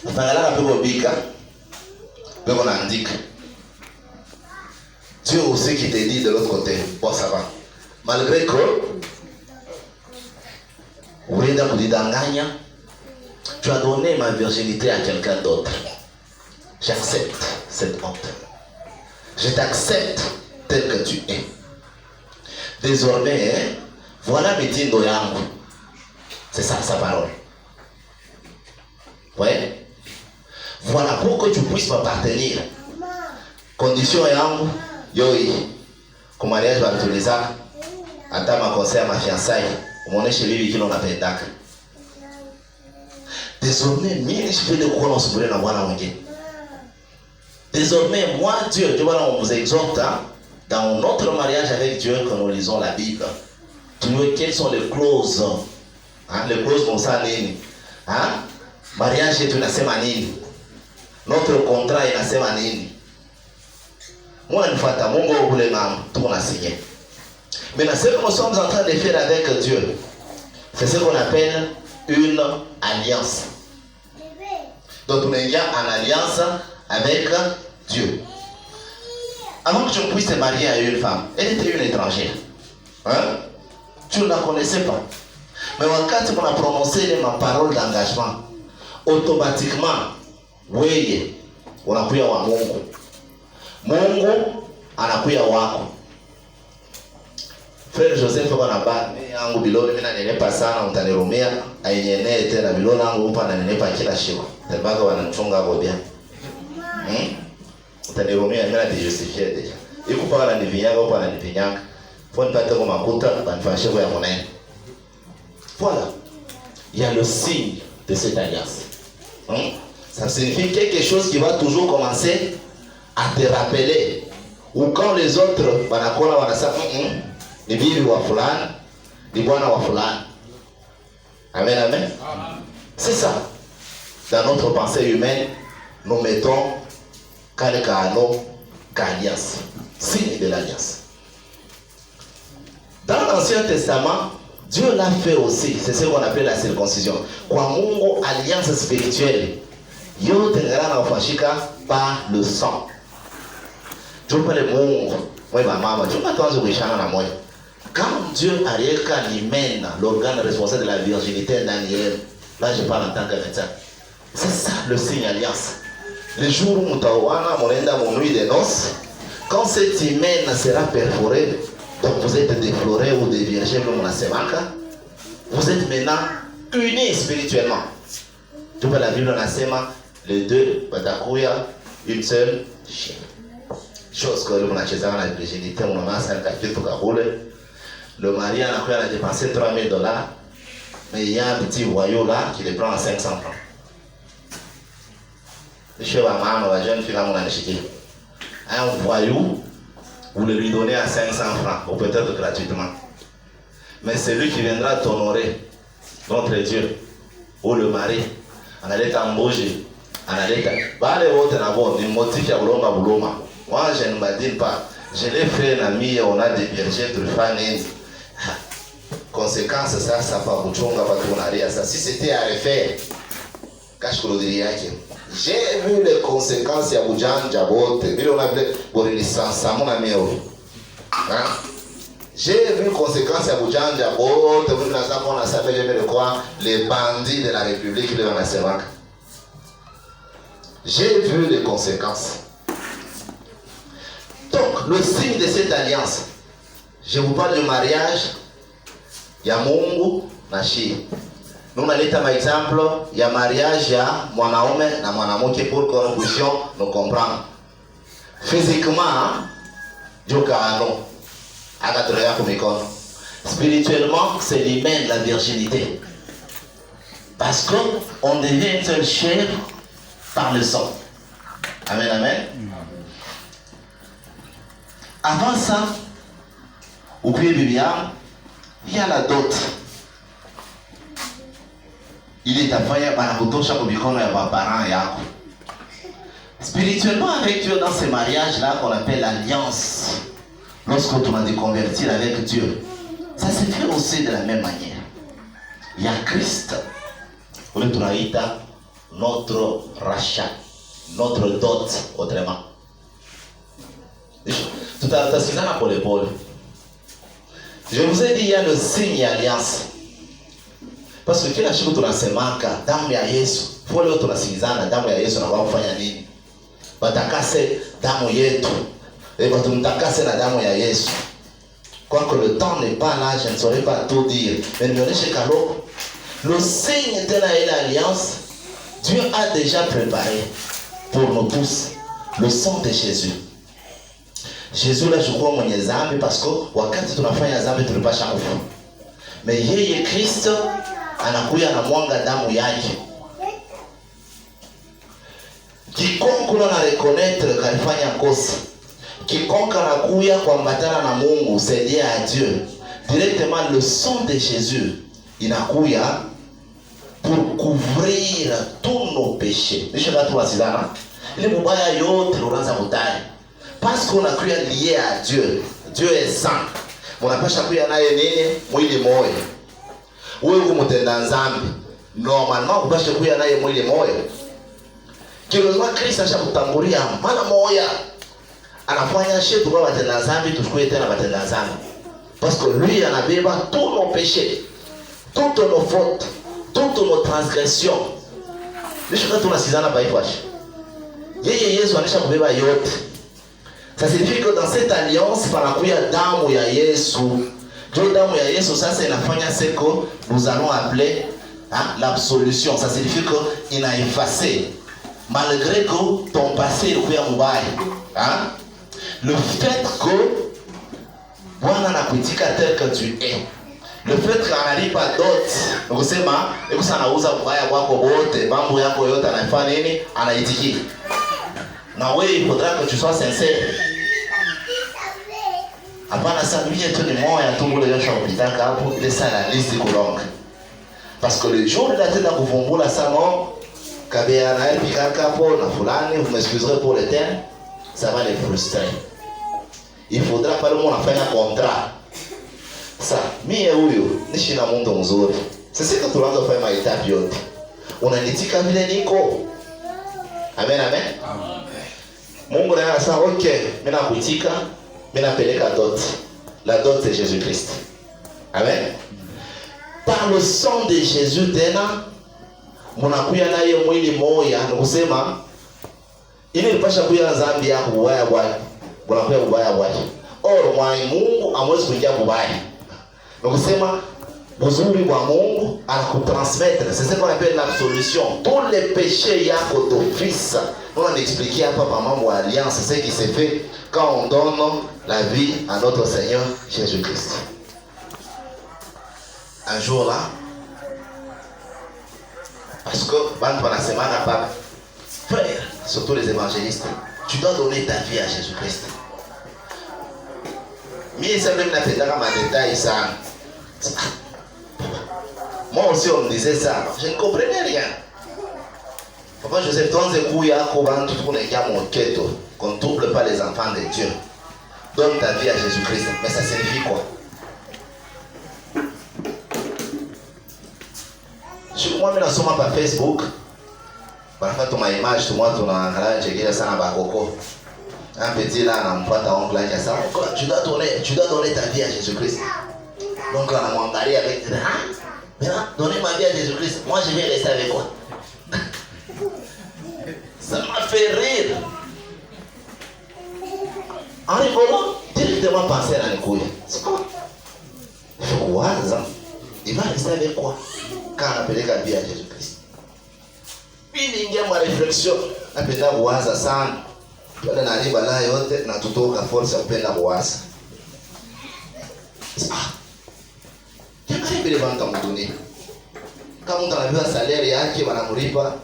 Ufangalaka peko bika. Peko naandika. Dieu aussi qui te dit de l'autre côté, bon ça va. Malgré que tu as donné ma virginité à quelqu'un d'autre. J'accepte cette honte. Je t'accepte tel que tu es. Désormais, voilà mitindo yangu. C'est ça sa parole. Ouais. Voilà pour que tu puisses m'appartenir. Condition yangu, yoi. Comme mariage va tous les ans. Ata ma conseil ma fiançaille. Umoneshe bibi kile unapendaka. Désormais, mimi je vais le croire en na bwana mwingine. Désormais, moi Dieu, on vous exhorte dans notre mariage avec Dieu quand nous lisons la Bible. Tu vois quelles sont les clauses? Les clauses comme ça nini? Mariage yetu inasema nini? Notre contrat inasema nini? Moi nifuata Mungu ule mama tuko na signer. Maintenant, ce que nous sommes en train de faire avec Dieu, c'est ce qu'on appelle une alliance. Donc, on est en alliance avec Dieu. Avant que tu puisses te marier à une femme, elle était une étrangère. Tu ne la connaissais pas. Mais quand on a prononcé ma parole d'engagement, automatiquement, oui, on a pris à Mungu. Mungu, on a pris à wako. Frère Joseph Bonaba, yangu biloni mimi nanenepa sana mtanirumia ainyenee tena biloni yangu upa nanenepa kila siku. Tabaka wanachunga hapo bia. Mtanirumia mimi najustifie deja. Iko pa wananivinyanga upa wananivinyanga. Faut pas te makuta banifanyishe kwa monene. Voilà. Il y a le signe de cette alliance. Ça signifie quelque chose qui va toujours commencer à te rappeler. Ou quand les autres banakola wanasa ni bibi wa fulani, ni bwana wa fulani. Amen, amen. C'est ça. Dans notre pensée humaine, nous mettons Kalekano qu'alliance, signe de l'alliance. Dans l'Ancien Testament, Dieu l'a fait aussi. C'est ce qu'on appelle la circoncision. Kwa Mungu, alliance spirituelle. Yote ngana ufashika par le sang. Jupale Mungu, moi ma maman, tu m'as tendu kuishana na moi. Quand Dieu a l'hymen, l'organe responsable de la virginité d'Aniel, là je parle en tant que médecin. C'est ça le signe alliance. Le jour où Moutaouana, mon enda, mon nuit de noces, quand cet hymen sera perforé, donc vous êtes défloré ou dévirgé comme on a semaka, vous êtes maintenant unis spirituellement. Tu vois la Bible, on a sema, les deux, batakuya, une seule chair. Chose que l'on a chez la virginité, on a ça le pour rouler. Le mari a dépensé $3,000, mais il y a un petit voyou là qui les prend à 500 francs. Le chef à maman, la jeune fille, un voyou, vous le lui donnez à 500 francs, ou peut-être gratuitement. Mais c'est lui qui viendra t'honorer, notre Dieu, ou le mari, en allait t'embaucher, en allait moi, je ne m'adine pas. Je l'ai fait, l'ami, on a des bergers, trufanés. Conséquence, ça va vous changer, ça. Si c'était à refaire, j'ai vu les conséquences, il y a j'ai vu les conséquences, les bandits de la République de la Sévrac. J'ai vu les conséquences. Donc, le signe de cette alliance, je vous parle du mariage, il y a Mungu na Shi. Nous allons par exemple, il y a mariage, il y a mwanaume na mwanamke pour que nous puissions nous comprendre. Physiquement, Dieu kaano, akatorea kumikono. Spirituellement, c'est l'hymen, la virginité. Parce qu'on devient une seule chair par le sang. Amen, amen. Avant ça, au pied Bibiam, il y a la dot. Il est affaire par la kutosha kubikono ya parents yako. Spirituellement avec Dieu dans ces mariages-là qu'on appelle l'alliance, lorsque tu vas te convertir avec Dieu, ça se fait aussi de la même manière. Il y a Christ, on le tunaita notre rachat, notre dot autrement. Tutasikizana pole pole. Je vous ai dit, il y a le signe alliance. Parce que kila siku tunasemaka damu ya Yesu. Kwa leo tunasikizana damu ya Yesu na wao kufanya nini? Batakase damu yetu. Batumtakase na damu ya Yesu. Quoique le temps n'est pas là, je ne saurais pas tout dire. Mais le signe de l'alliance, Dieu a déjà préparé pour nous tous le sang de Jésus. Jésus là je crois mwenye zambi parce que wakati tunafanya zambi tulipasha kufa. Mais yeye Kristo anakuya na mwanga damu yake. Kikongo na reconnaître kalifanya kosa. Quiconque anakuya kuambatana na Mungu, c'est à Dieu. Directement le sang de Jésus inakuya pour couvrir tous nos péchés. Nisho watu wasidana. Ile mubaya yote unaanza kudai. Parce qu'on a cru lié à Dieu. Dieu est saint. Munapasha kuya naye nini? Mwili moyo. Wewe kumutenda nzambi. Normalement kupasha kuya naye mwili moyo. Kilozwa Kristo ashakutangulia mara moja. Anafanya shetu kwa watenda dhambi tuchukue tena watenda dhambi. Parce que lui anabeba tous nos péchés, toutes nos fautes, toutes nos transgressions. Nishuka tunasikizana baifashi. Yeye Yesu anisha kubeba yote. Ça signifie que dans cette alliance panakuya damu ya Yesu. Jo damu ya Yesu sasa inafanya ce que nous allons appeler l'absolution. Ça signifie que il a effacé malgré que ton passé ilikuwa mbaya. Hein? Le fait que Bwana anakuitika tel que tu es, le fait qu'analipa dot, ukisema ekusa anauza mbaya kwako wote, mambo yako yote anafanya nini? Anaitikia. Na wewe il faudra que tu sois sincère. Hapana sasa mimi tu ni moya tu ngule yosha kupitaka hapo ile sana liste kulonga. Parce que le jour de la tête kuvumbula sana kabea na epika hapo na fulani, vous m'excuserez pour le terme, ça va les frustrer. Il faudra pas le monde afanya contrat. Sa mie huyu nishi na Mungu mzuri. Sisi tunaanza kufanya mahitaji yote. Unanitika vile niko. Amen amen. Amen. Mungu naye anasema okay, mimi nakuitika, mimi napeleka dot. La dot c'est Jésus-Christ. Amen. Par le sang de Jésus tena munakuya naye mwili moja, nikusema ile ilipasha kuya dhambi yako ubaya bwana. Unakuwa ubaya bwana. Or mwai Mungu amwezi kuingia ubaya. Nikusema uzuri wa Mungu anakutransmettre. C'est ce qu'on appelle l'absolution. Tous les péchés yako d'office. On a expliqué hapa par mambo alliance, c'est ce qui se fait quand on donne la vie à notre Seigneur Jésus-Christ. Un jour là, parce que pendant la semaine à part, frère, surtout les évangélistes, tu dois donner ta vie à Jésus-Christ. Mais ça même n'a fait dans ma détail ça. Moi aussi on me disait ça, je ne comprenais rien. Papa Joseph, ton écouya, comment tu trouves les gars mon keto, qu'on ne trouble pas les enfants de Dieu. Donne ta vie à Jésus-Christ. Mais ça signifie quoi? Moi, je suis par Facebook. Parfois, tu m'as image, tu vois, tu as j'ai ça dans Bakoko. Un petit là, on prend ta oncle là, ça. Tu dois donner ta vie à Jésus-Christ. Donc là, on m'a avec maintenant, donner ma vie à Jésus-Christ. Moi, je vais rester avec quoi? Ça m'a fait rire. En rigolant, directement penser à la couille. C'est quoi? Il va rester avec quoi? Quand on appelle la vie à Jésus-Christ. Puis il y a ma réflexion. On peut dire waza sana. Wala na riba la yote na tutoka force kupenda waza. Kile banta mtuni. Kama mtu anapewa salary yake wanamlipa,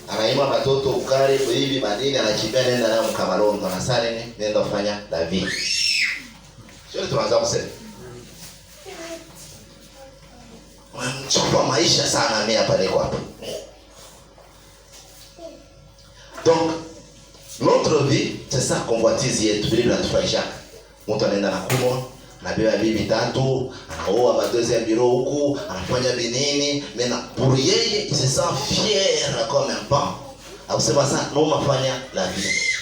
anaima watoto ukari hivi madini, anakimbia nenda nayo mkamarongo, anasali ni nenda kufanya la vie. Sio tunaanza kusema. Chukua maisha sana mimi hapa niko hapa. Donc notre vie c'est ça convoitise yetu, Biblia inatufundisha. Mtu anaenda na kunywa, anabeba bibi tatu, anaoa ba deuxième bureau huku, anafanya binini, mais pour yeye il se sent fier comme un pan. Akusema sana, non mafanya la vie.